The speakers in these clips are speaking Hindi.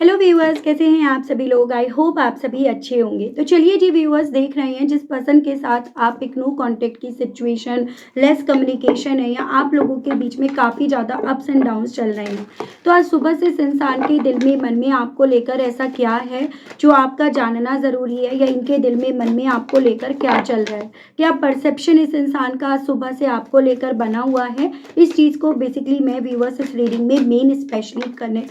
हेलो व्यूअर्स, कैसे हैं आप सभी लोग। आई होप आप सभी अच्छे होंगे। तो चलिए जी व्यूअर्स, देख रहे हैं जिस पर्सन के साथ आप एक नो कांटेक्ट की सिचुएशन, लेस कम्युनिकेशन है या आप लोगों के बीच में काफ़ी ज़्यादा अप्स एंड डाउन्स चल रहे हैं। तो आज सुबह से इस इंसान के दिल में मन में आपको लेकर ऐसा क्या है जो आपका जानना ज़रूरी है, या इनके दिल में मन में आपको लेकर क्या चल रहा है, क्या परसेप्शन इस इंसान का आज सुबह से आपको लेकर बना हुआ है। इस चीज़ को बेसिकली मैं व्यूअर्स इस रीडिंग में मेन स्पेशली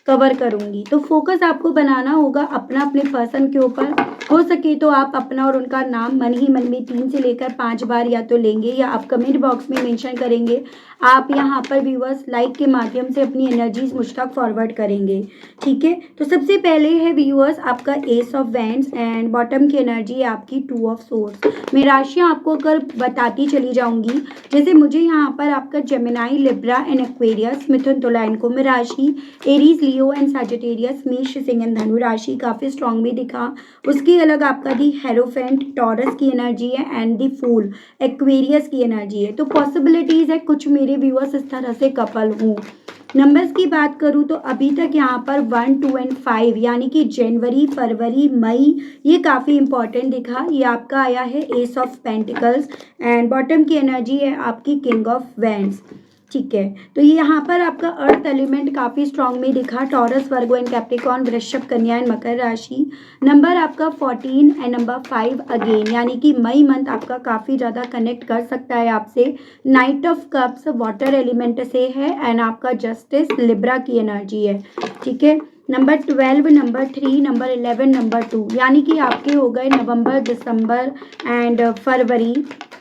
कवर करूंगी। तो फोकस आपको बनाना होगा अपना अपने पर्सन के ऊपर। हो सके तो आप अपना और उनका नाम मन ही मन में 3 से लेकर 5 बार या तो लेंगे या आप कमेंट बॉक्स में मेंशन करेंगे। आप यहाँ पर व्यूअर्स लाइक के माध्यम से अपनी एनर्जीज मुझ तक फॉरवर्ड करेंगे। ठीक है, तो सबसे पहले है व्यूअर्स आपका S of wands and bottom की एनर्जी है आपकी 2 ऑफ सोर्ड्स। मैं राशियाँ आपको अगर बताती चली जाऊंगी, जैसे मुझे यहाँ पर आपका जेमिनाई, लिब्रा एंड एक्वेरियस, मिथुन, तुला एंड कुंभ राशि, एरीज, लियो एंड सजिटेरियस, मेष, सिंह एंड धनु राशि काफी स्ट्रांग में दिखा। उसकी अलग आपका दी हेरोफेंट, टॉरस की एनर्जी है एंड दी फूल, एक्वेरियस की एनर्जी है। तो पॉसिबिलिटीज है कुछ मेरे व्यूअर्स इस तरह से कपल हूँ। नंबर्स की बात करूँ तो अभी तक यहाँ पर 1, 2 एंड 5 यानी कि जनवरी, फरवरी, मई, ये काफ़ी इंपॉर्टेंट दिखा। ये आपका आया है S of pentacles and bottom की एनर्जी है आपकी किंग ऑफ वैंड्स। ठीक है, तो ये यहाँ पर आपका अर्थ एलिमेंट काफ़ी स्ट्रांग में दिखा। टॉरस, वर्गो एंड कैप्रिकॉर्न, वृषभ, कन्या एंड मकर राशि। नंबर आपका 14 एंड नंबर 5 अगेन, यानी कि मई मंथ आपका काफ़ी ज़्यादा कनेक्ट कर सकता है आपसे। Night of cups water element से है एंड आपका जस्टिस, लिब्रा की एनर्जी है। ठीक है, नंबर 12, नंबर 3, नंबर 11, नंबर 2, यानी कि आपके हो गए November, December and February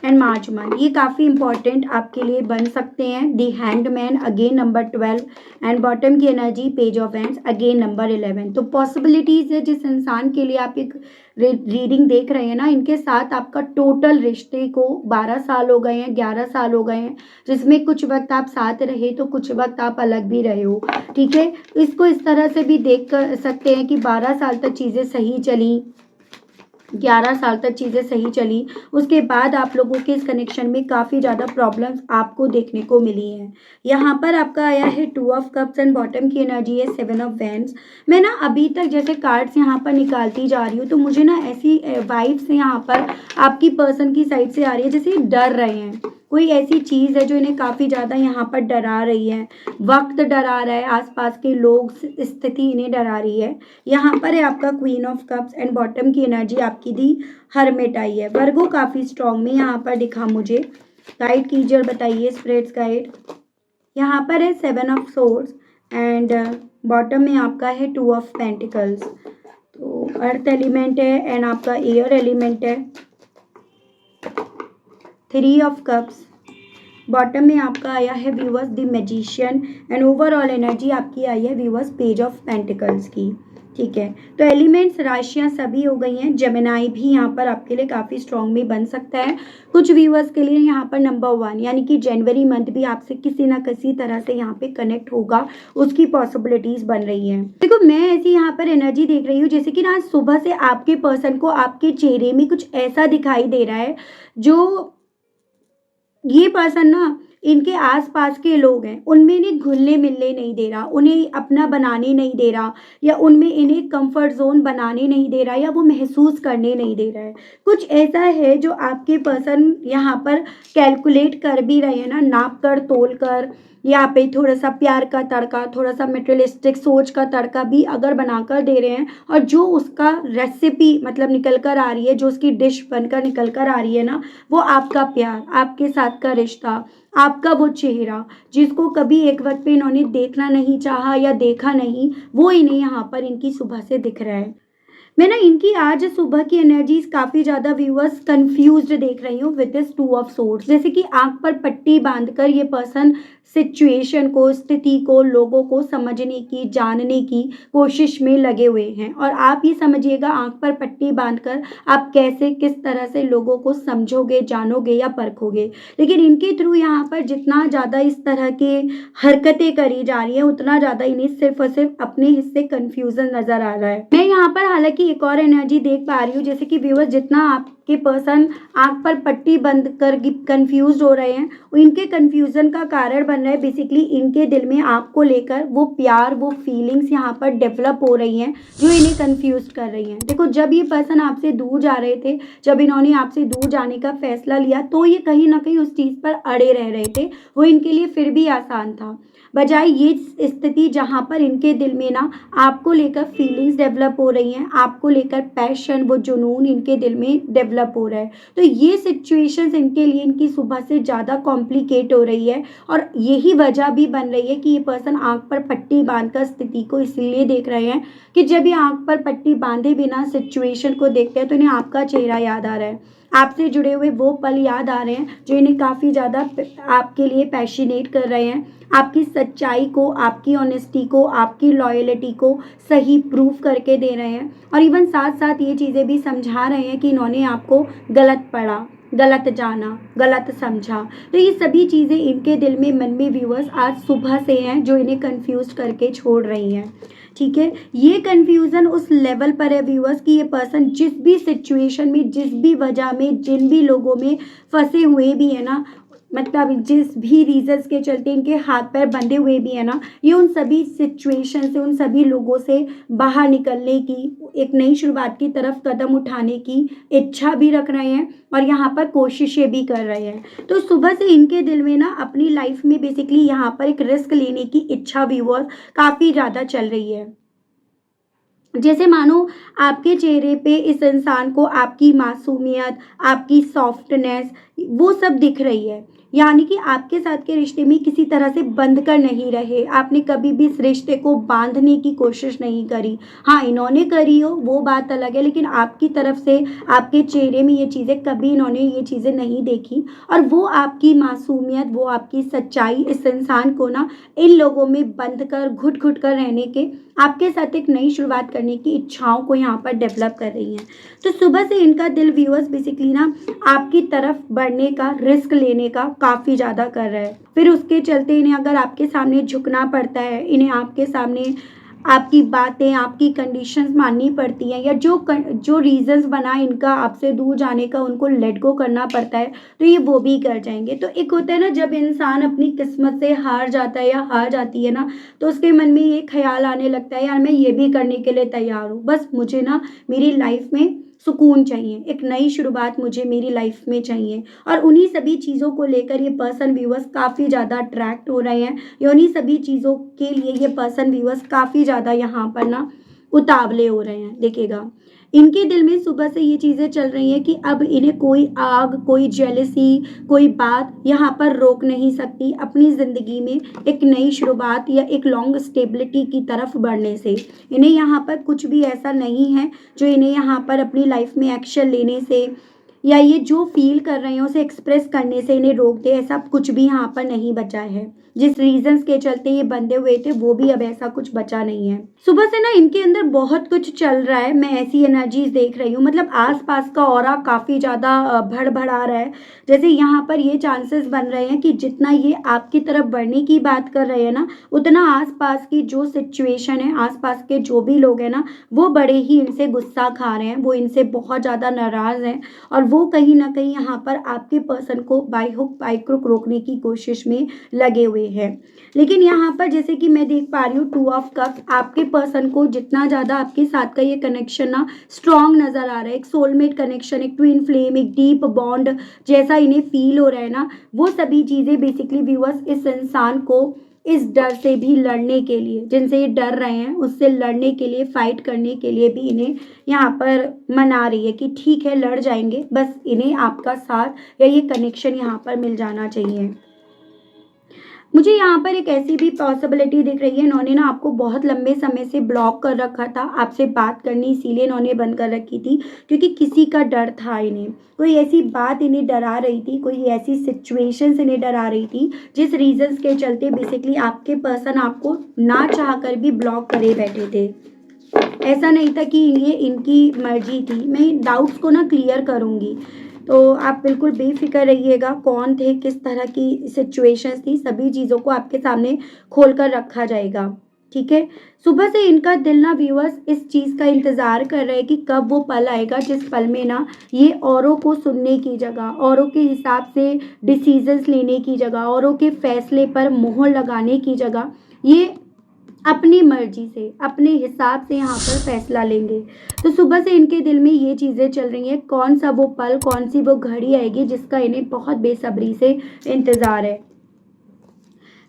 and March month. ये काफ़ी इंपॉर्टेंट आपके लिए बन सकते हैं। दी हैंडमैन अगेन नंबर 12 एंड बॉटम की energy page of hands again number 11। तो पॉसिबिलिटीज़ है जिस इंसान के लिए आप एक रीडिंग देख रहे हैं ना, इनके साथ आपका टोटल रिश्ते को 12 साल हो गए हैं, 11 साल हो गए हैं, जिसमें कुछ वक्त आप साथ रहे तो कुछ वक्त आप अलग भी रहे हो। ठीक है, इसको इस तरह से भी देख कर सकते हैं कि 12 साल तक चीज़ें सही चली, 11 साल तक चीज़ें सही चली, उसके बाद आप लोगों के इस कनेक्शन में काफ़ी ज़्यादा प्रॉब्लम्स आपको देखने को मिली हैं। यहाँ पर आपका आया है 2 ऑफ कप्स एंड बॉटम की एनर्जी है 7 ऑफ वैंड्स। मैं ना अभी तक जैसे कार्ड्स यहाँ पर निकालती जा रही हूँ तो मुझे ना ऐसी वाइब्स यहाँ पर आपकी पर्सन की साइड से आ रही है जैसे डर रहे हैं। कोई ऐसी चीज़ है जो इन्हें काफ़ी ज़्यादा यहाँ पर डरा रही है, वक्त डरा रहा है, आसपास के लोग, स्थिति इन्हें डरा रही है। यहाँ पर है आपका queen of cups and bottom की एनर्जी आपकी दी हर्मिट आई है। वर्गो काफ़ी स्ट्रांग में यहाँ पर दिखा मुझे। गाइड कीजिए और बताइए स्पिरिट्स गाइड। यहाँ पर है 7 ऑफ सोर्ड्स एंड बॉटम में आपका है 2 ऑफ पेंटिकल्स। तो अर्थ एलिमेंट है एंड आपका एयर एलिमेंट है। 3 ऑफ कप्स, बॉटम में आपका आया है viewers the magician and overall energy आपकी आई है व्यूवर्स पेज ऑफ पेंटिकल्स की। ठीक है, तो एलिमेंट्स राशियां सभी हो गई हैं। जेमिनाई भी यहाँ पर आपके लिए काफ़ी स्ट्रांग में बन सकता है। कुछ व्यूवर्स के लिए यहाँ पर नंबर 1 यानी कि जनवरी मंथ भी आपसे किसी ना किसी तरह से यहाँ पे कनेक्ट होगा, उसकी पॉसिबिलिटीज बन रही हैं। देखो, मैं ऐसी यहाँ पर एनर्जी देख रही हूँ जैसे कि ना सुबह से आपके पर्सन को आपके चेहरे में कुछ ऐसा दिखाई दे रहा है जो ये पर्सन ना इनके आसपास के लोग हैं उनमें इन्हें घुलने मिलने नहीं दे रहा, उन्हें अपना बनाने नहीं दे रहा, या उनमें इन्हें कंफर्ट जोन बनाने नहीं दे रहा, या वो महसूस करने नहीं दे रहा है। कुछ ऐसा है जो आपके पर्सन यहाँ पर कैलकुलेट कर भी रहे हैं ना, नाप कर तोल कर, यहाँ पे थोड़ा सा प्यार का तड़का, थोड़ा सा मटेरियलिस्टिक सोच का तड़का भी अगर बनाकर दे रहे हैं, और जो उसका रेसिपी मतलब निकल कर आ रही है, जो उसकी डिश बनकर निकल कर आ रही है ना, वो आपका प्यार, आपके साथ का रिश्ता, आपका वो चेहरा जिसको कभी एक वक्त पे इन्होंने देखना नहीं चाहा या देखा नहीं, वो इन्हें यहाँ पर इनकी सुबह से दिख रहा है। मैं ना इनकी आज सुबह की एनर्जीज काफ़ी ज़्यादा व्यूअर्स कंफ्यूज्ड देख रही हूँ विद दिस 2 ऑफ सोर्ड्स। जैसे कि आंख पर पट्टी बांधकर ये पर्सन सिचुएशन को, स्थिति को, लोगों को समझने की, जानने की कोशिश में लगे हुए हैं। और आप ये समझिएगा, आंख पर पट्टी बांधकर आप कैसे, किस तरह से लोगों को समझोगे, जानोगे या परखोगे। लेकिन इनके थ्रू यहाँ पर जितना ज़्यादा इस तरह के हरकतें करी जा रही है, उतना ज़्यादा इन्हें सिर्फ और सिर्फ अपने हिस्से कंफ्यूजन नजर आ रहा है। मैं यहाँ पर हालांकि एक और एनर्जी देख पा रही हूँ, जैसे कि व्यूअर्स जितना आप कि पर्सन आँख पर पट्टी बंद कर कंफ्यूज्ड हो रहे हैं। इनके कंफ्यूजन का कारण बन रहा है बेसिकली इनके दिल में आपको लेकर वो प्यार, वो फीलिंग्स यहाँ पर डेवलप हो रही हैं जो इन्हें कंफ्यूज कर रही हैं। देखो, जब ये पर्सन आपसे दूर जा रहे थे, जब इन्होंने आपसे दूर जाने का फैसला लिया, तो ये कहीं ना कहीं उस चीज़ पर अड़े रह रहे थे। वो इनके लिए फिर भी आसान था, बजाय ये स्थिति जहाँ पर इनके दिल में ना आपको लेकर फीलिंग्स डेवलप हो रही हैं, आपको लेकर पैशन, वो जुनून इनके दिल में डेवलप हो रहा है। तो ये सिचुएशंस इनके लिए इनकी सुबह से ज़्यादा कॉम्प्लिकेट हो रही है, और यही वजह भी बन रही है कि ये पर्सन आंख पर पट्टी बांधकर स्थिति को इसलिए देख रहे हैं कि जब ये आंख पर पट्टी बांधे बिना सिचुएशन को देखते हैं तो इन्हें आपका चेहरा याद आ रहा है, आपसे जुड़े हुए वो पल याद आ रहे हैं जो इन्हें काफ़ी ज़्यादा आपके लिए पैशनेट कर रहे हैं, आपकी सच्चाई को, आपकी ऑनेस्टी को, आपकी लॉयल्टी को सही प्रूफ करके दे रहे हैं। और इवन साथ साथ ये चीज़ें भी समझा रहे हैं कि इन्होंने आपको गलत पढ़ा, गलत जाना, गलत समझा। तो ये सभी चीज़ें इनके दिल में, मन में व्यूअर्स आज सुबह से हैं जो इन्हें कंफ्यूज करके छोड़ रही हैं। ठीक है, ये कंफ्यूजन उस लेवल पर है व्यूअर्स कि ये पर्सन जिस भी सिचुएशन में, जिस भी वजह में, जिन भी लोगों में फंसे हुए भी है ना, मतलब जिस भी रीजंस के चलते इनके हाथ पैर बंधे हुए भी है ना, ये उन सभी सिचुएशन से, उन सभी लोगों से बाहर निकलने की, एक नई शुरुआत की तरफ कदम उठाने की इच्छा भी रख रहे हैं और यहाँ पर कोशिशें भी कर रहे हैं। तो सुबह से इनके दिल में ना अपनी लाइफ में बेसिकली यहाँ पर एक रिस्क लेने की इच्छा व्यूअर्स काफ़ी ज़्यादा चल रही है। जैसे मानो आपके चेहरे पे इस इंसान को आपकी मासूमियत, आपकी सॉफ्टनेस, वो सब दिख रही है। यानी कि आपके साथ के रिश्ते में किसी तरह से बंध कर नहीं रहे, आपने कभी भी इस रिश्ते को बांधने की कोशिश नहीं करी। हाँ, इन्होंने करी हो वो बात अलग है, लेकिन आपकी तरफ से, आपके चेहरे में ये चीज़ें कभी इन्होंने ये चीज़ें नहीं देखी। और वो आपकी मासूमियत, वो आपकी सच्चाई इस इंसान को ना इन लोगों में बंध कर, घुट घुट कर रहने के, आपके साथ एक नई शुरुआत करने की इच्छाओं को यहाँ पर डेवलप कर रही हैं। तो सुबह से इनका दिल व्यूअर्स बेसिकली ना आपकी तरफ बढ़ने का, रिस्क लेने का काफ़ी ज़्यादा कर रहा है। फिर उसके चलते इन्हें अगर आपके सामने झुकना पड़ता है, इन्हें आपके सामने आपकी बातें, आपकी कंडीशंस माननी पड़ती हैं, या जो रीजंस बना इनका आपसे दूर जाने का उनको लेट गो करना पड़ता है, तो ये वो भी कर जाएंगे। तो एक होता है ना, जब इंसान अपनी किस्मत से हार जाता है या हार जाती है ना, तो उसके मन में ये ख्याल आने लगता है, यार मैं ये भी करने के लिए तैयार हूँ, बस मुझे ना मेरी लाइफ में सुकून चाहिए, एक नई शुरुआत मुझे मेरी लाइफ में चाहिए। और उन्हीं सभी चीज़ों को लेकर ये पर्सन व्यूअर्स काफ़ी ज़्यादा अट्रैक्ट हो रहे हैं, या उन्हीं सभी चीज़ों के लिए ये पर्सन व्यूअर्स काफ़ी ज़्यादा यहाँ पर ना उतावले हो रहे हैं। देखिएगा, इनके दिल में सुबह से ये चीज़ें चल रही हैं कि अब इन्हें कोई आग, कोई जेलसी, कोई बात यहाँ पर रोक नहीं सकती अपनी ज़िंदगी में एक नई शुरुआत या एक लॉन्ग स्टेबिलिटी की तरफ बढ़ने से। इन्हें यहाँ पर कुछ भी ऐसा नहीं है जो इन्हें यहाँ पर अपनी लाइफ में एक्शन लेने से, या ये जो फील कर रहे हैं उसे एक्सप्रेस करने से इन्हें रोक दे, ऐसा कुछ भी यहाँ पर नहीं बचा है। जिस रीजंस के चलते ये बंधे हुए थे वो भी अब ऐसा कुछ बचा नहीं है। सुबह से ना इनके अंदर बहुत कुछ चल रहा है, मैं ऐसी एनर्जीज देख रही हूँ, मतलब आसपास का ऑरा काफ़ी ज़्यादा भड़बड़ा रहा है। जैसे यहाँ पर ये चांसेस बन रहे हैं कि जितना ये आपकी तरफ बढ़ने की बात कर रहे हैं ना, उतना आसपास की जो सिचुएशन है, आसपास के जो भी लोग हैं ना, वो बड़े ही इनसे गुस्सा खा रहे हैं, वो इनसे बहुत ज़्यादा नाराज़ हैं, और वो कहीं ना कहीं यहाँ पर आपके पर्सन को बाय हुक बाय क्रुक रोकने की कोशिश में लगे हुए हैं। लेकिन यहाँ पर जैसे कि मैं देख पा रही हूँ 2 ऑफ कप्स, आपके पर्सन को जितना ज़्यादा आपके साथ का ये कनेक्शन ना स्ट्रॉन्ग नज़र आ रहा है, एक सोलमेट कनेक्शन, एक ट्विन फ्लेम, एक डीप बॉन्ड जैसा इन्हें फील हो रहा है ना, वो सभी चीज़ें बेसिकली व्यूअर्स इस इंसान को इस डर से भी लड़ने के लिए, जिनसे ये डर रहे हैं उससे लड़ने के लिए, फाइट करने के लिए भी इन्हें यहाँ पर मना रही है कि ठीक है लड़ जाएंगे, बस इन्हें आपका साथ या ये कनेक्शन यहाँ पर मिल जाना चाहिए। मुझे यहाँ पर एक ऐसी भी पॉसिबिलिटी दिख रही है, इन्होंने ना आपको बहुत लंबे समय से ब्लॉक कर रखा था, आपसे बात करनी इसीलिए इन्होंने बंद कर रखी थी क्योंकि किसी का डर था इन्हें, कोई ऐसी बात इन्हें डरा रही थी, कोई ऐसी सिचुएशंस इन्हें डरा रही थी जिस रीजंस के चलते बेसिकली आपके पर्सन आपको ना चाह कर भी ब्लॉक करे बैठे थे। ऐसा नहीं था कि ये इनकी मर्जी थी। मैं डाउट्स को ना क्लियर करूँगी, तो आप बिल्कुल बेफिक्र रहिएगा, कौन थे, किस तरह की सिचुएशंस थी, सभी चीज़ों को आपके सामने खोल कर रखा जाएगा। ठीक है। सुबह से इनका दिल ना व्यूअर्स इस चीज़ का इंतज़ार कर रहा है कि कब वो पल आएगा जिस पल में ना ये औरों को सुनने की जगह, औरों के हिसाब से डिसीजंस लेने की जगह, औरों के फैसले पर मोहर लगाने की जगह ये अपनी मर्जी से, अपने हिसाब से यहाँ पर फैसला लेंगे। तो सुबह से इनके दिल में ये चीज़ें चल रही हैं, कौन सा वो पल, कौन सी वो घड़ी आएगी जिसका इन्हें बहुत बेसब्री से इंतज़ार है।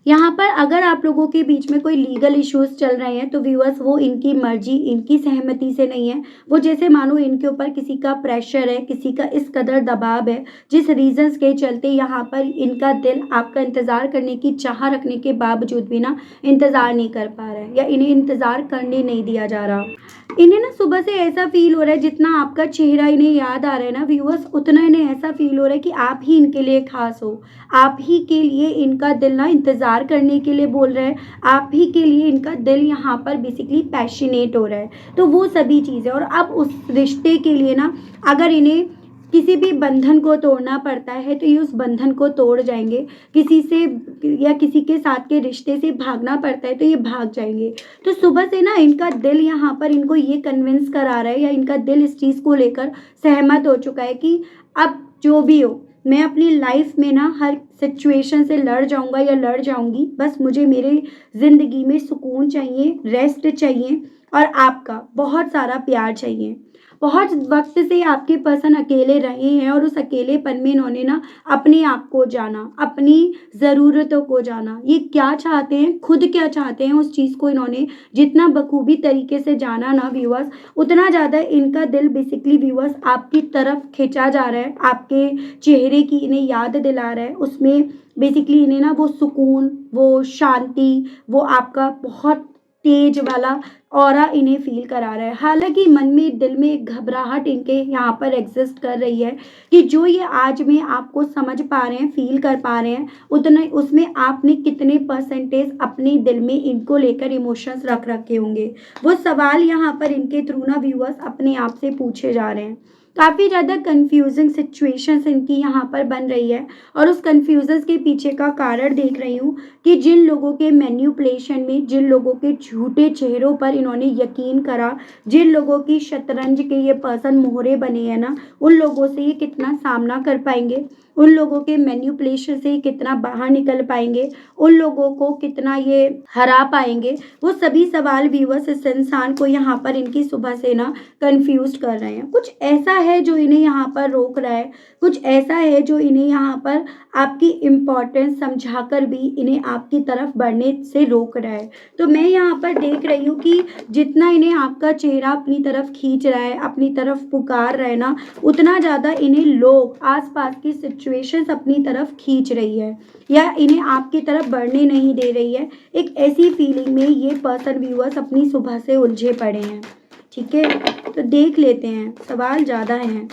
यहाँ पर अगर आप लोगों के बीच में कोई लीगल इश्यूज चल रहे हैं तो व्यूअर्स वो इनकी मर्जी, इनकी सहमति से नहीं है। वो जैसे मानो इनके ऊपर किसी का प्रेशर है, किसी का इस कदर दबाव है, जिस रीजंस के चलते यहाँ पर इनका दिल आपका इंतज़ार करने की चाह रखने के बावजूद भी ना इंतज़ार नहीं कर पा रहा है, या इन्हें इंतज़ार करने नहीं दिया जा रहा। इन्हें ना सुबह से ऐसा फील हो रहा है, जितना आपका चेहरा इन्हें याद आ रहा है ना व्यूअर्स, उतना इन्हें ऐसा फील हो रहा है कि आप ही इनके लिए खास हो। आप ही के लिए इनका दिल ना इंतज़ार करने के लिए बोल रहा है, आप ही के लिए इनका दिल यहाँ पर बेसिकली पैशनेट हो रहा है। तो वो सभी चीज़ें, और अब उस रिश्ते के लिए ना अगर इन्हें किसी भी बंधन को तोड़ना पड़ता है तो ये उस बंधन को तोड़ जाएंगे। किसी से या किसी के साथ के रिश्ते से भागना पड़ता है तो ये भाग जाएंगे। तो सुबह से ना इनका दिल यहाँ पर इनको ये कन्विंस करा रहा है, या इनका दिल इस चीज़ को लेकर सहमत हो चुका है कि अब जो भी हो, मैं अपनी लाइफ में ना हर सिचुएशन से लड़ जाऊंगा या लड़ जाऊंगी। बस मुझे मेरे ज़िंदगी में सुकून चाहिए, रेस्ट चाहिए, और आपका बहुत सारा प्यार चाहिए। बहुत वक्त से आपके पर्सन अकेले रहे हैं, और उस अकेलेपन में इन्होंने ना अपने आप को जाना, अपनी ज़रूरतों को जाना, ये क्या चाहते हैं, खुद क्या चाहते हैं, उस चीज़ को इन्होंने जितना बखूबी तरीके से जाना ना व्यूअर्स, उतना ज़्यादा इनका दिल बेसिकली व्यूअर्स आपकी तरफ खिंचा जा रहा है। आपके चेहरे की इन्हें याद दिला रहा है, उसमें बेसिकली इन्हें ना वो सुकून, वो शांति, वो आपका बहुत तेज वाला ऑरा इन्हें फील करा रहा है। हालांकि मन में, दिल में एक घबराहट इनके यहाँ पर एग्जिस्ट कर रही है कि जो ये आज में आपको समझ पा रहे हैं, फील कर पा रहे हैं, उतने उसमें आपने कितने परसेंटेज अपने दिल में इनको लेकर इमोशंस रख रखे होंगे। वो सवाल यहाँ पर इनके थ्रू ना व्यूअर्स अपने आप से पूछे जा रहे हैं। काफ़ी ज़्यादा कंफ्यूजिंग सिचुएशंस इनकी यहाँ पर बन रही है, और उस कंफ्यूजन्स के पीछे का कारण देख रही हूँ कि जिन लोगों के मैन्युपुलेशन में, जिन लोगों के झूठे चेहरों पर इन्होंने यकीन करा, जिन लोगों की शतरंज के ये पर्सन मोहरे बने हैं ना, उन लोगों से ये कितना सामना कर पाएंगे, उन लोगों के मैन्युपुलेशन से ये कितना बाहर निकल पाएंगे, उन लोगों को कितना ये हरा पाएंगे। वो सभी सवाल व्यूअर्स इस इंसान को यहाँ पर इनकी सुबह से ना कंफ्यूज कर रहे हैं। कुछ ऐसा है जो इन्हें यहाँ पर रोक रहा है, कुछ ऐसा है जो इन्हें यहाँ पर आपकी इम्पोर्टेंस समझाकर भी इन्हें आपकी तरफ बढ़ने से रोक रहा है। तो मैं यहाँ पर देख रही हूँ कि जितना इन्हें आपका चेहरा अपनी तरफ खींच रहा है, अपनी तरफ पुकार रहा है ना, उतना ज़्यादा इन्हें लोग, आसपास की सिचुएशंस अपनी तरफ खींच रही है, या इन्हें आपकी तरफ बढ़ने नहीं दे रही है। एक ऐसी फीलिंग में ये पर्सन व्यूअर्स अपनी सुबह से उलझे पड़े हैं। ठीक है, तो देख लेते हैं, सवाल ज़्यादा हैं।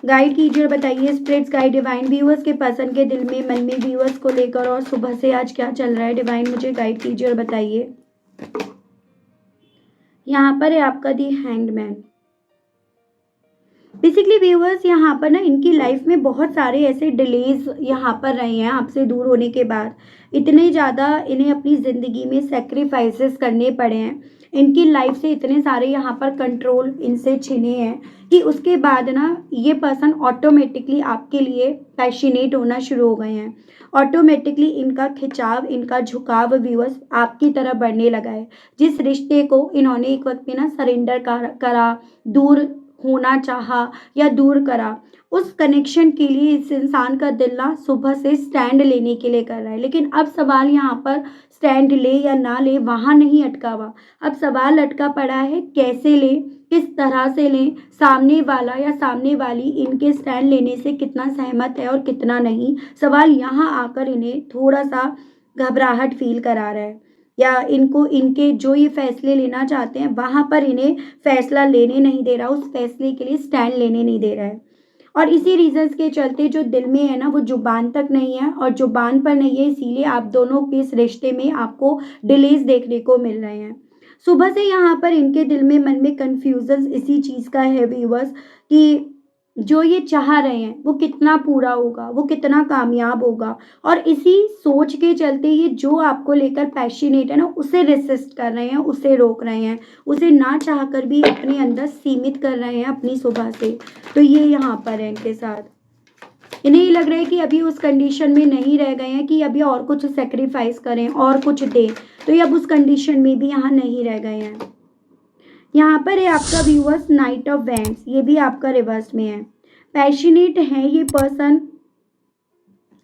गाइड कीजिए और बताइए स्पिरिट्स गाइड डिवाइन व्यूअर्स के पर्सन के दिल में, मन में व्यूअर्स को लेकर और सुबह से आज क्या चल रहा है। डिवाइन मुझे गाइड कीजिए और बताइए। यहाँ पर है आपका दी हैंग्ड मैन। बेसिकली व्यूअर्स यहाँ पर ना इनकी लाइफ में बहुत सारे ऐसे डिलेज यहाँ पर रहे हैं आपसे दूर होने के बाद। इतने ज़्यादा इन्हें अपनी ज़िंदगी में सेक्रीफाइसेस करने पड़े हैं, इनकी लाइफ से इतने सारे यहाँ पर कंट्रोल इनसे छिने हैं कि उसके बाद ना ये पर्सन ऑटोमेटिकली आपके लिए पैशनेट होना शुरू हो गए हैं। ऑटोमेटिकली इनका खिंचाव, इनका झुकाव व्यूअर्स आपकी तरफ बढ़ने लगा है। जिस रिश्ते को इन्होंने एक वक्त में ना सरेंडर करा, दूर होना चाहा या दूर करा, उस कनेक्शन के लिए इस इंसान का दिल ना सुबह से स्टैंड लेने के लिए कर रहा है। लेकिन अब सवाल यहाँ पर स्टैंड ले या ना ले वहाँ नहीं अटका हुआ, अब सवाल अटका पड़ा है कैसे ले, किस तरह से लें, सामने वाला या सामने वाली इनके स्टैंड लेने से कितना सहमत है और कितना नहीं। सवाल यहाँ आकर इन्हें थोड़ा सा घबराहट फील करा रहा है, या इनको इनके जो ये फैसले लेना चाहते हैं वहाँ पर इन्हें फैसला लेने नहीं दे रहा, उस फैसले के लिए स्टैंड लेने नहीं दे रहा है। और इसी रीजंस के चलते जो दिल में है ना वो जुबान तक नहीं है, और जुबान पर नहीं है, इसीलिए आप दोनों के इस रिश्ते में आपको डिलेज देखने को मिल रहे हैं। सुबह से यहाँ पर इनके दिल में, मन में कन्फ्यूजन इसी चीज़ का है व्यूअर्स कि जो ये चाह रहे हैं वो कितना पूरा होगा, वो कितना कामयाब होगा। और इसी सोच के चलते ये जो आपको लेकर पैशनेट है ना, उसे रेसिस्ट कर रहे हैं, उसे रोक रहे हैं, उसे ना चाह कर भी अपने अंदर सीमित कर रहे हैं अपनी सुबह से। तो ये यहाँ पर है इनके साथ। इन्हें ये लग रहा है कि अभी उस कंडीशन में नहीं रह गए हैं कि अभी और कुछ सेक्रीफाइस करें और कुछ दें, तो ये अब उस कंडीशन में भी यहाँ नहीं रह गए हैं। यहाँ पर है आपका व्यूअर्स नाइट ऑफ वैंड्स, ये भी आपका रिवर्स में है। पैशनेट है ये पर्सन,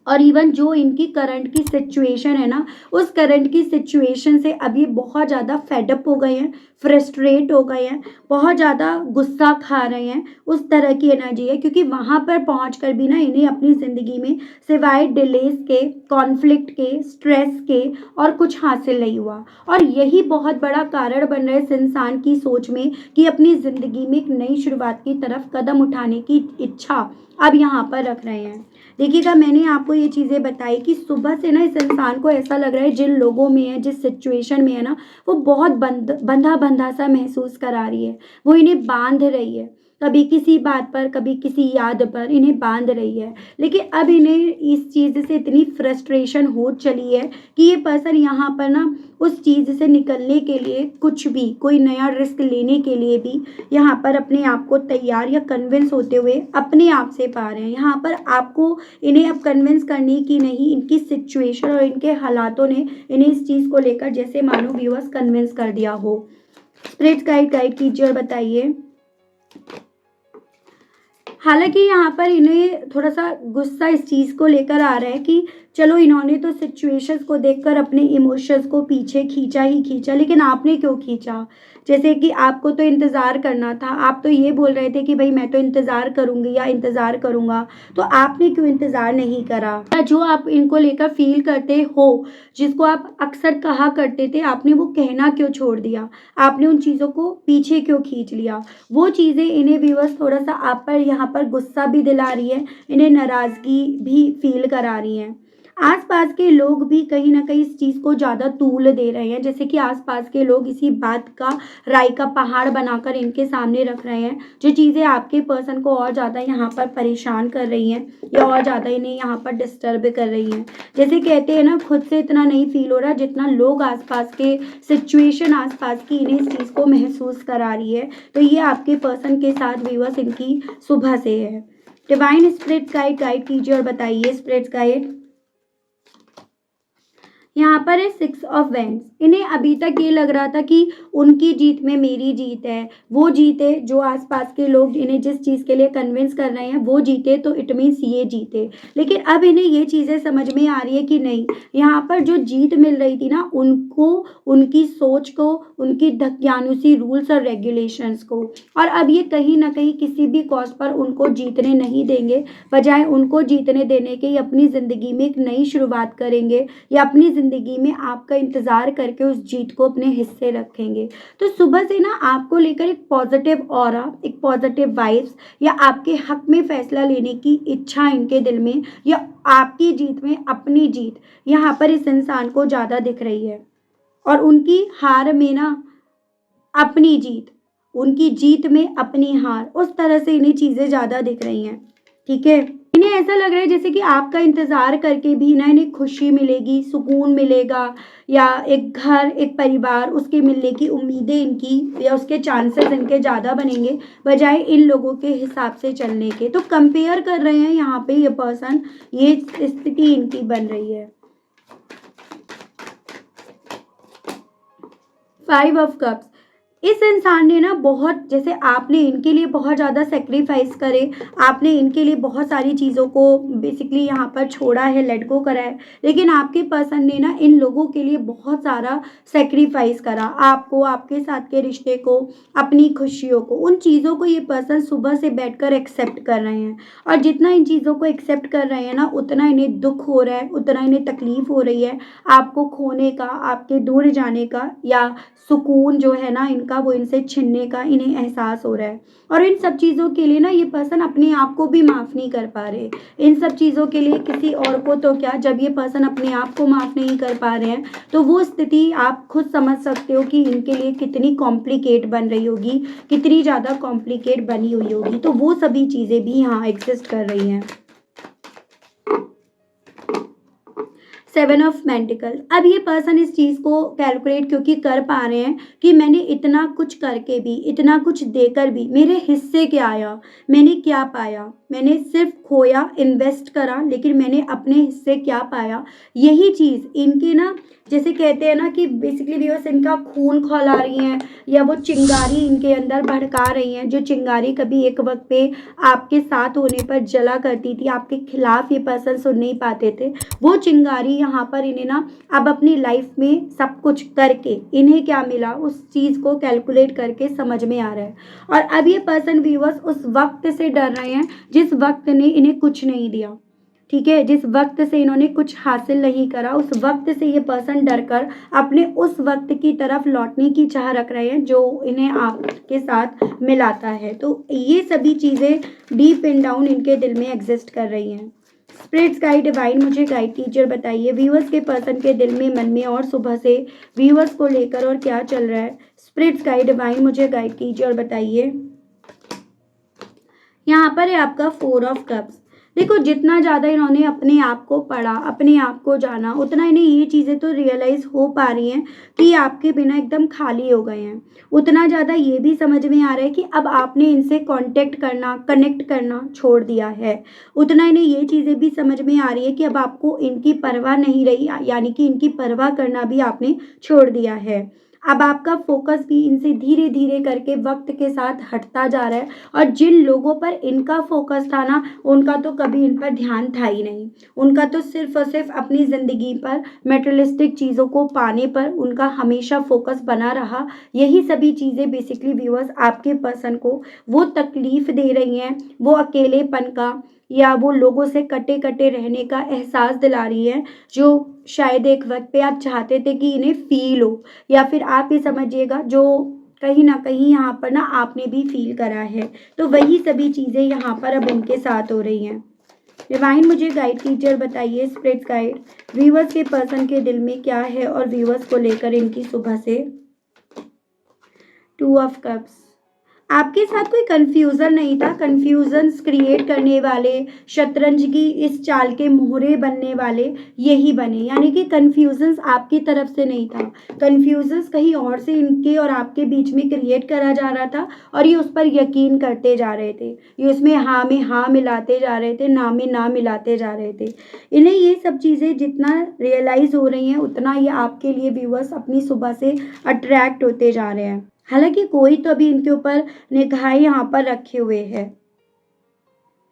और इवन जो इनकी करंट की सिचुएशन है ना, उस करंट की सिचुएशन से अब ये बहुत ज़्यादा फेडअप हो गए हैं, फ्रस्ट्रेट हो गए हैं, बहुत ज़्यादा गुस्सा खा रहे हैं। उस तरह की एनर्जी है, क्योंकि वहाँ पर पहुँच कर भी ना इन्हें अपनी ज़िंदगी में सिवाय डिलेस के, कॉन्फ्लिक्ट के, स्ट्रेस के और कुछ हासिल नहीं हुआ। और यही बहुत बड़ा कारण बन रहा है इस इंसान की सोच में कि अपनी ज़िंदगी में एक नई शुरुआत की तरफ कदम उठाने की इच्छा अब यहाँ पर रख रहे हैं। देखिएगा, मैंने आपको ये चीज़ें बताई कि सुबह से ना इस इंसान को ऐसा लग रहा है जिन लोगों में है, जिस सिचुएशन में है ना, वो बहुत बंधा बंधा सा महसूस करा रही है, वो इन्हें बांध रही है, कभी किसी बात पर, कभी किसी याद पर इन्हें बांध रही है। लेकिन अब इन्हें इस चीज़ से इतनी फ्रस्ट्रेशन हो चली है कि ये पर्सन यहाँ पर ना उस चीज़ से निकलने के लिए कुछ भी, कोई नया रिस्क लेने के लिए भी यहाँ पर अपने आप को तैयार या कन्विंस होते हुए अपने आप से पा रहे हैं। यहाँ पर आपको इन्हें अब कन्विंस करने की नहीं, इनकी सिचुएशन और इनके हालातों ने इन्हें इस चीज़ को लेकर जैसे मानो व्यूअर्स कन्विंस कर दिया हो। स्पिरिट गाइड कीजिए और बताइए। हालांकि यहाँ पर इन्हें थोड़ा सा गुस्सा इस चीज़ को लेकर आ रहा है कि चलो इन्होंने तो सिचुएशंस को देखकर अपने इमोशंस को पीछे खींचा ही खींचा, लेकिन आपने क्यों खींचा? जैसे कि आपको तो इंतज़ार करना था, आप तो ये बोल रहे थे कि भाई मैं तो इंतज़ार करूँगी या इंतज़ार करूँगा, तो आपने क्यों इंतज़ार नहीं करा? या जो आप इनको लेकर फील करते हो, जिसको आप अक्सर कहा करते थे, आपने वो कहना क्यों छोड़ दिया? आपने उन चीज़ों को पीछे क्यों खींच लिया? वो चीज़ें इन्हें व्यूअर्स थोड़ा सा आप पर यहाँ पर गुस्सा भी दिला रही है, इन्हें नाराज़गी भी फील करा रही है। आसपास के लोग भी कहीं न कहीं इस चीज़ को ज़्यादा तूल दे रहे हैं, जैसे कि आसपास के लोग इसी बात का राई का पहाड़ बनाकर इनके सामने रख रहे हैं, जो चीज़ें आपके पर्सन को और ज़्यादा यहाँ पर परेशान कर रही हैं या और ज़्यादा इन्हें यहाँ पर डिस्टर्ब कर रही हैं। जैसे कहते हैं ना, खुद से इतना नहीं फील हो रहा जितना लोग आसपास के सिचुएशन आसपास की इन्हें इस चीज़ को महसूस करा रही है। तो ये आपके पर्सन के साथ व्यूअर्स इनकी सुबह से है। डिवाइन स्पिरिट गाइड कीजिए और बताइए स्पिरिट गाइड। यहाँ पर है 6 ऑफ वैंड्स। इन्हें अभी तक ये लग रहा था कि उनकी जीत में मेरी जीत है, वो जीते, जो आसपास के लोग इन्हें जिस चीज़ के लिए कन्विंस कर रहे हैं वो जीते तो इट मीन्स ये जीते। लेकिन अब इन्हें ये चीज़ें समझ में आ रही है कि नहीं, यहाँ पर जो जीत मिल रही थी ना, उनको, उनकी सोच को, उनकी दकियानुसी रूल्स और रेगुलेशंस को, और अब ये कहीं ना कहीं किसी भी कॉज पर उनको जीतने नहीं देंगे। बजाय उनको जीतने देने के ये अपनी ज़िंदगी में एक नई शुरुआत करेंगे या अपनी ज़िंदगी में आपका इंतज़ार करके उस जीत को अपने हिस्से रखेंगे। तो सुबह से ना आपको लेकर एक पॉजिटिव ऑरा, एक पॉजिटिव वाइब्स या आपके हक में फैसला लेने की इच्छा इनके दिल में, या आपकी जीत में अपनी जीत, यहाँ पर इस इंसान को ज़्यादा दिख रही है। और उनकी हार में ना अपनी जीत, उनकी जीत में अपनी हार, उस तरह से इन्हें चीज़ें ज़्यादा दिख रही हैं। ठीक है, इन्हें ऐसा लग रहा है जैसे कि आपका इंतज़ार करके भी ना इन्हें खुशी मिलेगी, सुकून मिलेगा, या एक घर, एक परिवार, उसके मिलने की उम्मीदें इनकी या उसके चांसेस इनके ज़्यादा बनेंगे बजाय इन लोगों के हिसाब से चलने के। तो कंपेयर कर रहे हैं यहाँ पे ये पर्सन, ये स्थिति इनकी बन रही है। 5 ऑफ कप्स। इस इंसान ने ना बहुत, जैसे आपने इनके लिए बहुत ज़्यादा सेक्रीफाइस करे, आपने इनके लिए बहुत सारी चीज़ों को बेसिकली यहाँ पर छोड़ा है, लेट गो करा है, लेकिन आपके पर्सन ने ना इन लोगों के लिए बहुत सारा सेक्रीफाइस करा, आपको, आपके साथ के रिश्ते को, अपनी खुशियों को, उन चीज़ों को ये पर्सन सुबह से बैठकर एक्सेप्ट कर रहे हैं। और जितना इन चीज़ों को एक्सेप्ट कर रहे हैं ना, उतना इन्हें दुख हो रहा है, उतना इन्हें तकलीफ़ हो रही है आपको खोने का, आपके दूर जाने का, या सुकून जो है ना इनका का वो इनसे छिनने का इन्हें एहसास हो रहा है। और इन सब चीज़ों के लिए ना ये पर्सन अपने आप को भी माफ़ नहीं कर पा रहे। इन सब चीज़ों के लिए किसी और को तो क्या, जब ये पर्सन अपने आप को माफ़ नहीं कर पा रहे हैं तो वो स्थिति आप खुद समझ सकते हो कि इनके लिए कितनी कॉम्प्लिकेट बन रही होगी, कितनी ज़्यादा कॉम्प्लिकेट बनी हुई होगी। तो वो सभी चीज़ें भी यहाँ एग्जिस्ट कर रही हैं। 7 ऑफ पेंटिकल। अब ये पर्सन इस चीज़ को कैलकुलेट क्योंकि कर पा रहे हैं कि मैंने इतना कुछ करके भी, इतना कुछ देकर भी मेरे हिस्से क्या आया, मैंने क्या पाया, मैंने सिर्फ खोया, इन्वेस्ट करा, लेकिन मैंने अपने हिस्से क्या पाया। यही चीज़ इनकी ना, जैसे कहते हैं ना कि बेसिकली व्यूअर्स इनका खून खौला रही हैं या वो चिंगारी इनके अंदर भड़का रही हैं, जो चिंगारी कभी एक वक्त पे आपके साथ होने पर जला करती थी, आपके खिलाफ ये पर्सन सुन नहीं पाते थे, वो चिंगारी यहाँ पर इन्हें ना अब अपनी लाइफ में सब कुछ करके इन्हें क्या मिला उस चीज़ को कैलकुलेट करके समझ में आ रहा है। और अब ये पर्सन व्यूअर्स उस वक्त से डर रहे हैं जिस वक्त ने इन्हें कुछ नहीं दिया, ठीक है, जिस वक्त से इन्होंने कुछ हासिल नहीं करा, उस वक्त से ये पर्सन डरकर अपने उस वक्त की तरफ लौटने की चाह रख रहे हैं जो इन्हें आपके साथ मिलाता है। तो ये सभी चीज़ें डीप इन डाउन इनके दिल में एग्जिस्ट कर रही हैं। स्पिरिट्स गाइड डिवाइन मुझे गाइड कीजिए, बताइए व्यूअर्स के पर्सन के दिल में, मन में और सुबह से व्यूअर्स को लेकर और क्या चल रहा है। स्पिरिट्स गाइड डिवाइन मुझे गाइड कीजिए और बताइए। यहाँ पर है आपका 4 ऑफ कप्स। देखो जितना ज़्यादा इन्होंने अपने आप को पढ़ा, अपने आप को जाना, उतना इन्हें ये चीज़ें तो रियलाइज़ हो पा रही हैं कि ये आपके बिना एकदम खाली हो गए हैं। उतना ज़्यादा ये भी समझ में आ रहा है कि अब आपने इनसे कांटेक्ट करना, कनेक्ट करना छोड़ दिया है। उतना इन्हें ये चीज़ें भी समझ में आ रही है कि अब आपको इनकी परवाह नहीं रही, यानी कि इनकी परवाह करना भी आपने छोड़ दिया है। अब आपका फोकस भी इनसे धीरे धीरे करके वक्त के साथ हटता जा रहा है। और जिन लोगों पर इनका फोकस था ना, उनका तो कभी इन पर ध्यान था ही नहीं। उनका तो सिर्फ और सिर्फ अपनी ज़िंदगी पर, मेटेरियलिस्टिक चीज़ों को पाने पर उनका हमेशा फोकस बना रहा। यही सभी चीज़ें बेसिकली व्यूअर्स आपके पर्सन को वो तकलीफ़ दे रही हैं, वो अकेलेपन का या वो लोगों से कटे कटे रहने का एहसास दिला रही है, जो शायद एक वक्त पे आप चाहते थे कि इन्हें फील हो, या फिर आप ये समझिएगा जो कहीं ना कहीं यहाँ पर ना आपने भी फील करा है। तो वही सभी चीज़ें यहाँ पर अब उनके साथ हो रही हैं। डिवाइन मुझे गाइड कीजिए और बताइए स्पिरिट गाइड व्यूअर्स के पर्सन के दिल में क्या है और व्यूअर्स को लेकर इनकी सुबह से। 2 ऑफ कप्स। आपके साथ कोई कंफ्यूजन नहीं था, कंफ्यूजन्स क्रिएट करने वाले, शतरंज की इस चाल के मोहरे बनने वाले यही बने, यानी कि कंफ्यूजन्स आपकी तरफ से नहीं था, कंफ्यूजन्स कहीं और से इनके और आपके बीच में क्रिएट करा जा रहा था और ये उस पर यकीन करते जा रहे थे, ये उसमें हाँ में हाँ मिलाते जा रहे थे, ना में ना मिलाते जा रहे थे। इन्हें ये सब चीज़ें जितना रियलाइज़ हो रही हैं उतना ये आपके लिए व्यूअर्स अपनी सुबह से अट्रैक्ट होते जा रहे हैं। हालांकि कोई तो अभी इनके ऊपर निगाहें यहाँ पर रखे हुए है,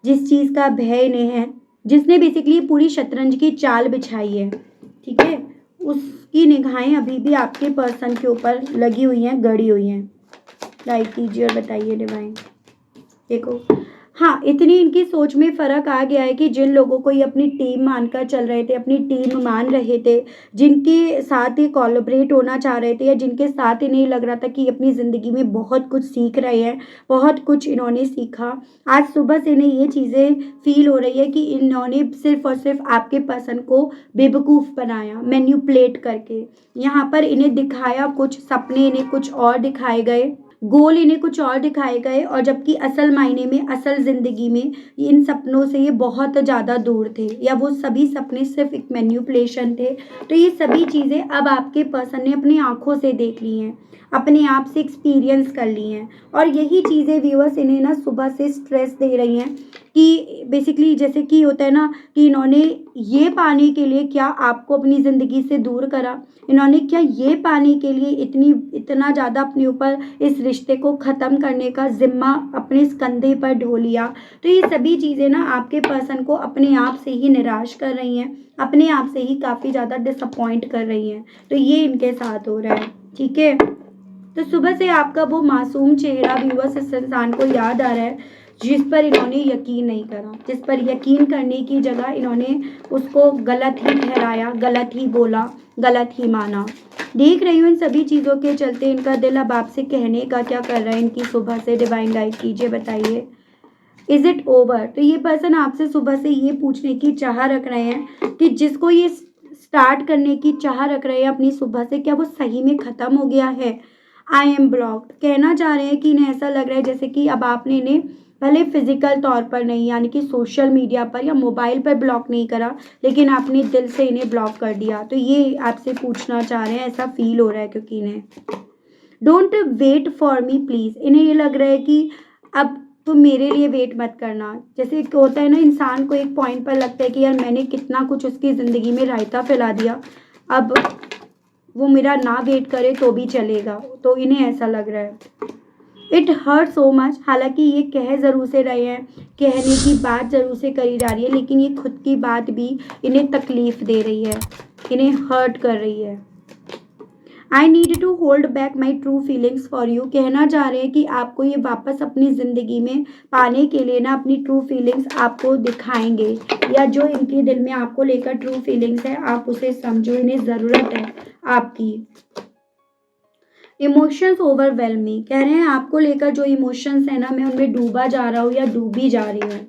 जिस चीज़ का भय इन्हें है, जिसने बेसिकली पूरी शतरंज की चाल बिछाई है, ठीक है, उसकी निगाहें अभी भी आपके पर्सन के ऊपर लगी हुई हैं, गड़ी हुई हैं। गाइड कीजिए और बताइए डिवाइन। देखो हाँ, इतनी इनकी सोच में फ़र्क आ गया है कि जिन लोगों को ये अपनी टीम मानकर चल रहे थे, अपनी टीम मान रहे थे, जिनके साथ ये कोलैबोरेट होना चाह रहे थे या जिनके साथ इन्हें लग रहा था कि अपनी ज़िंदगी में बहुत कुछ सीख रहे हैं, बहुत कुछ इन्होंने सीखा, आज सुबह से इन्हें ये चीज़ें फील हो रही है कि इन्होंने सिर्फ और सिर्फ आपके पर्सन को बेवकूफ़ बनाया, मैन्युपुलेट करके। यहाँ पर इन्हें दिखाया कुछ, सपने इन्हें कुछ और दिखाए गए, गोल इन्हें कुछ और दिखाए गए, और जबकि असल मायने में, असल ज़िंदगी में इन सपनों से ये बहुत ज़्यादा दूर थे, या वो सभी सपने सिर्फ एक मैन्युपुलेशन थे। तो ये सभी चीज़ें अब आपके पर्सन ने अपनी आंखों से देख ली हैं, अपने आप से एक्सपीरियंस कर ली हैं, और यही चीज़ें व्यूअर्स इन्हें ना सुबह से स्ट्रेस दे रही हैं कि बेसिकली जैसे कि होता है ना कि इन्होंने ये पाने के लिए क्या आपको अपनी ज़िंदगी से दूर करा, इन्होंने क्या ये पाने के लिए इतना ज़्यादा अपने ऊपर इस रिश्ते को ख़त्म करने का ज़िम्मा अपने इस कंधे पर ढो लिया। तो ये सभी चीज़ें ना आपके पर्सन को अपने आप से ही निराश कर रही हैं, अपने आप से ही काफ़ी ज़्यादा डिसअपॉइंट कर रही हैं। तो ये इनके साथ हो रहा है, ठीक है। तो सुबह से आपका वो मासूम चेहरा व्यूअर्स इस इंसान को याद आ रहा है, जिस पर इन्होंने यकीन नहीं करा, जिस पर यकीन करने की जगह इन्होंने उसको गलत ही ठहराया, गलत ही बोला, गलत ही माना। देख रही हूँ इन सभी चीज़ों के चलते इनका दिल अब आपसे कहने का क्या कर रहा है, इनकी सुबह से डिवाइन गाइड कीजिए, बताइए। Is it over? तो ये पर्सन आपसे सुबह से ये पूछने की चाह रख रहे हैं कि जिसको ये स्टार्ट करने की चाह रख रहे हैं अपनी सुबह से, क्या वो सही में ख़त्म हो गया है? आई एम ब्लॉक्ड कहना चाह रहे हैं कि इन्हें ऐसा लग रहा है जैसे कि अब आपने इन्हें भले फिजिकल तौर पर नहीं, यानी कि सोशल मीडिया पर या मोबाइल पर ब्लॉक नहीं करा, लेकिन आपने दिल से इन्हें ब्लॉक कर दिया। तो ये आपसे पूछना चाह रहे हैं, ऐसा फील हो रहा है क्योंकि इन्हें don't wait for me please, इन्हें ये लग रहा है कि अब तुम मेरे लिए वेट मत करना। जैसे एक होता है ना, इंसान को एक पॉइंट पर लगता है कि यार मैंने कितना कुछ उसकी ज़िंदगी में रायता फैला दिया, अब वो मेरा ना वेट करे तो भी चलेगा। तो इन्हें ऐसा लग रहा है। इट हर्ट सो मच, हालांकि ये कह ज़रूर से रहे हैं, कहने की बात ज़रूर से करी जा रही है, लेकिन ये खुद की बात भी इन्हें तकलीफ़ दे रही है, इन्हें हर्ट कर रही है। I need to hold back my true feelings for you, कहना चाह रहे हैं कि आपको ये वापस अपनी ज़िंदगी में पाने के लिए ना अपनी ट्रू फीलिंग्स आपको दिखाएंगे, या जो इनके दिल में आपको लेकर ट्रू फीलिंग्स है आप उसे समझो, इन्हें ज़रूरत है आपकी। इमोशंस ओवरवेलमिंग, कह रहे हैं आपको लेकर जो इमोशंस है ना, मैं उनमें डूबा जा रहा हूँ या डूबी जा रही हूँ।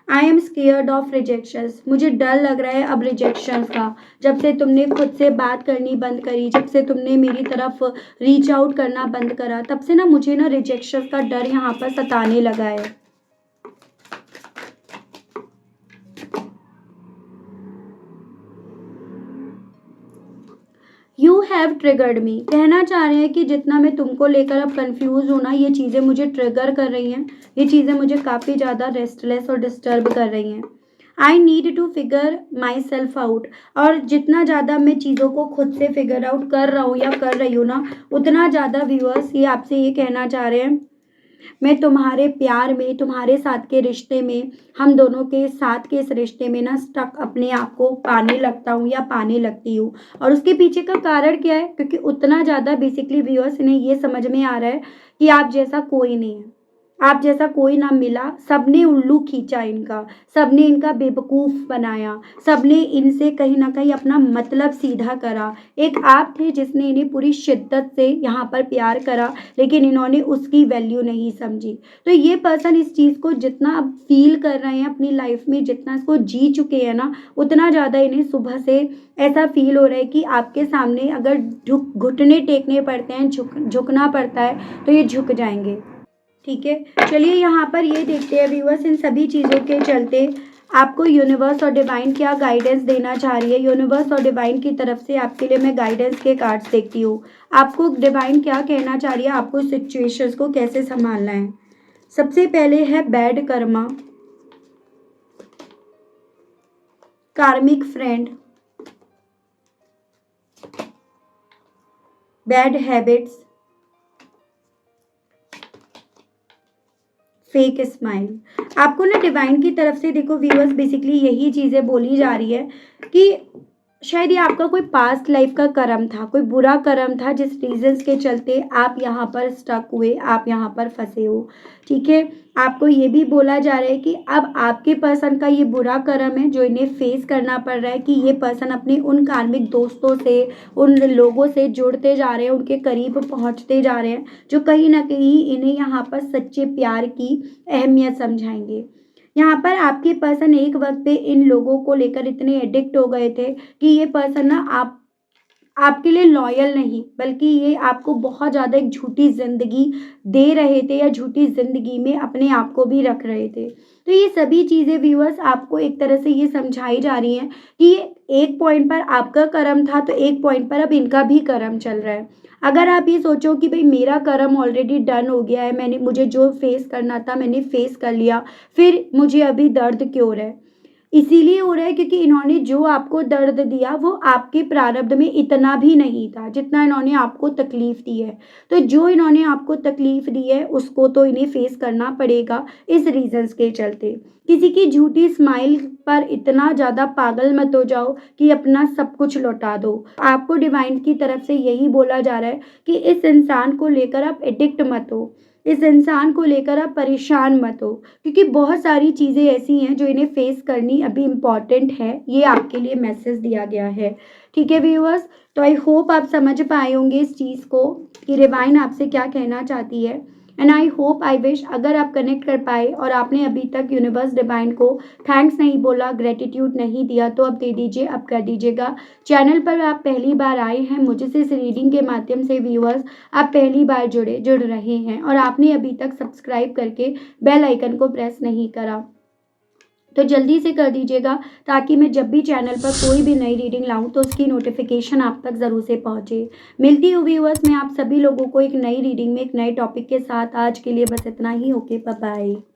I am scared of rejections, मुझे डर लग रहा है अब रिजेक्शंस का। जब से तुमने खुद से बात करनी बंद करी, जब से तुमने मेरी तरफ रीच आउट करना बंद करा, तब से ना मुझे ना रिजेक्शंस का डर यहाँ पर सताने लगा है। यू हैव ट्रिगर्ड मी, कहना चाह रहे हैं कि जितना मैं तुमको लेकर अब कंफ्यूज हूँ ना, ये चीज़ें मुझे ट्रिगर कर रही हैं, ये चीज़ें मुझे काफ़ी ज़्यादा रेस्टलेस और डिस्टर्ब कर रही हैं। I need to figure myself out, और जितना ज़्यादा मैं चीज़ों को खुद से फिगर आउट कर रहा हूँ या कर रही हूँ ना, उतना ज़्यादा व्यूअर्स ये आपसे ये कहना चाह रहे हैं, मैं तुम्हारे प्यार में, तुम्हारे साथ के रिश्ते में, हम दोनों के साथ के इस रिश्ते में ना स्टक अपने आप को पाने लगता हूँ या पाने लगती हूँ। और उसके पीछे का कारण क्या है? क्योंकि उतना ज़्यादा बेसिकली व्यूअर्स इन्हें ये समझ में आ रहा है कि आप जैसा कोई नहीं है, आप जैसा कोई ना मिला, सबने उल्लू खींचा इनका, सबने इनका बेवकूफ़ बनाया, सबने इनसे कहीं ना कहीं अपना मतलब सीधा करा। एक आप थे जिसने इन्हें पूरी शिद्दत से यहाँ पर प्यार करा, लेकिन इन्होंने उसकी वैल्यू नहीं समझी। तो ये पर्सन इस चीज़ को जितना अब फील कर रहे हैं अपनी लाइफ में, जितना इसको जी चुके हैं ना, उतना ज़्यादा इन्हें सुबह से ऐसा फील हो रहा है कि आपके सामने अगर घुटने टेकने पड़ते हैं, झुकना पड़ता है, तो ये झुक जाएंगे। ठीक है, चलिए यहाँ पर ये देखते हैं व्यूअर्स, इन सभी चीज़ों के चलते आपको यूनिवर्स और डिवाइन क्या गाइडेंस देना चाह रही है। यूनिवर्स और डिवाइन की तरफ से आपके लिए मैं गाइडेंस के कार्ड्स देखती हूँ। आपको डिवाइन क्या कहना चाह रही है, आपको सिचुएशंस को कैसे संभालना है। सबसे पहले है बैड कर्मा, कार्मिक friend, bad habits, fake smile. आपको ना डिवाइन की तरफ से देखो व्यूअर्स, बेसिकली यही चीज़ें बोली जा रही है कि शायद ये आपका कोई पास्ट लाइफ का कर्म था, कोई बुरा कर्म था, जिस रीजंस के चलते आप यहाँ पर स्टक हुए, आप यहाँ पर फंसे हो। ठीक है, आपको ये भी बोला जा रहा है कि अब आपके पर्सन का ये बुरा कर्म है जो इन्हें फेस करना पड़ रहा है, कि ये पर्सन अपने उन कार्मिक दोस्तों से, उन लोगों से जुड़ते जा रहे हैं, उनके करीब पहुँचते जा रहे हैं, जो कहीं ना कहीं इन्हें यहाँ पर सच्चे प्यार की अहमियत समझाएंगे। यहाँ पर आपके पर्सन एक वक्त पे इन लोगों को लेकर इतने एडिक्ट हो गए थे कि ये पर्सन ना आपके लिए लॉयल नहीं, बल्कि ये आपको बहुत ज़्यादा एक झूठी ज़िंदगी दे रहे थे, या झूठी ज़िंदगी में अपने आप को भी रख रहे थे। तो ये सभी चीज़ें व्यूअर्स आपको एक तरह से ये समझाई जा रही हैं कि ये एक पॉइंट पर आपका कर्म था, तो एक पॉइंट पर अब इनका भी कर्म चल रहा है। अगर आप ये सोचो कि भाई मेरा कर्म ऑलरेडी डन हो गया है, मुझे जो फेस करना था मैंने फेस कर लिया, फिर मुझे अभी दर्द क्यों हो रहा है? इसीलिए हो रहा है क्योंकि इन्होंने जो आपको दर्द दिया वो आपके प्रारब्ध में इतना भी नहीं था जितना इन्होंने आपको तकलीफ दी है। तो जो इन्होंने आपको तकलीफ दी है उसको तो इन्हें फेस करना पड़ेगा इस रीजंस के चलते। किसी की झूठी स्माइल पर इतना ज़्यादा पागल मत हो जाओ कि अपना सब कुछ लौटा दो। आपको डिवाइन की तरफ से यही बोला जा रहा है कि इस इंसान को लेकर आप एडिक्ट मत हो। इस इंसान को लेकर आप परेशान मत हो, क्योंकि बहुत सारी चीज़ें ऐसी हैं जो इन्हें फेस करनी अभी इम्पॉर्टेंट है। ये आपके लिए मैसेज दिया गया है। ठीक है व्यूअर्स, तो आई होप आप समझ पाए होंगे इस चीज़ को कि डिवाइन आपसे क्या कहना चाहती है। And I hope I wish अगर आप कनेक्ट कर पाए और आपने अभी तक यूनिवर्स डिवाइन को थैंक्स नहीं बोला, ग्रेटिट्यूड नहीं दिया, तो अब दे दीजिए, अब कर दीजिएगा। चैनल पर आप पहली बार आए हैं, मुझसे इस रीडिंग के माध्यम से व्यूअर्स आप पहली बार जुड़ रहे हैं और आपने अभी तक सब्सक्राइब करके बेल आइकन को प्रेस नहीं करा, तो जल्दी से कर दीजिएगा ताकि मैं जब भी चैनल पर कोई भी नई रीडिंग लाऊं तो उसकी नोटिफिकेशन आप तक ज़रूर से पहुंचे। मिलती हूँ व्यूअर्स मैं आप सभी लोगों को एक नई रीडिंग में एक नए टॉपिक के साथ। आज के लिए बस इतना ही। Okay, bye bye.